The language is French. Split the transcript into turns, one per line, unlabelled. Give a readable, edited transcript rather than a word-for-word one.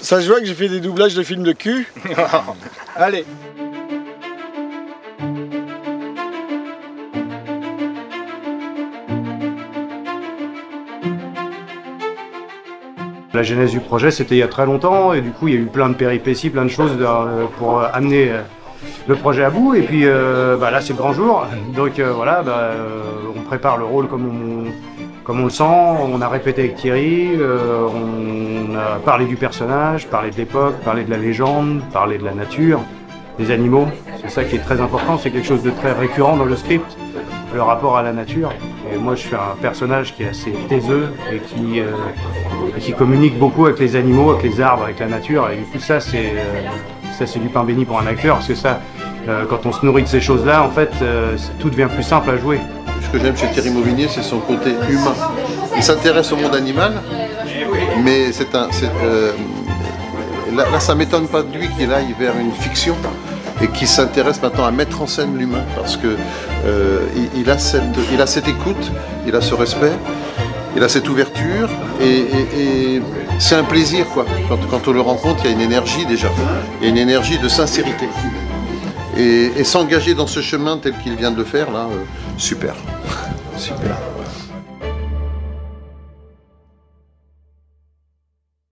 Ça se voit que j'ai fait des doublages de films de cul. Allez.
La genèse du projet, c'était il y a très longtemps, et du coup, il y a eu plein de péripéties, plein de choses pour amener le projet à bout. Et puis là, c'est le grand jour. Donc voilà, on prépare le rôle comme on le sent. On a répété avec Thierry, on a parlé du personnage, parlé de l'époque, parlé de la légende, parlé de la nature, des animaux. C'est ça qui est très important, c'est quelque chose de très récurrent dans le script, le rapport à la nature. Et moi, je suis un personnage qui est assez taiseux et qui communique beaucoup avec les animaux, avec les arbres, avec la nature. Et du coup, ça, c'est du pain béni pour un acteur, parce que ça, quand on se nourrit de ces choses-là, en fait, tout devient plus simple à jouer.
Ce que j'aime chez Thierry Mauvigné, c'est son côté humain. Il s'intéresse au monde animal, mais là, ça ne m'étonne pas de lui qu'il aille vers une fiction et qu'il s'intéresse maintenant à mettre en scène l'humain, parce que il a cette écoute, il a ce respect, il a cette ouverture, et c'est un plaisir, quoi. Quand on le rencontre, il y a une énergie déjà, il y a une énergie de sincérité. Et s'engager dans ce chemin tel qu'il vient de le faire, là, super, super.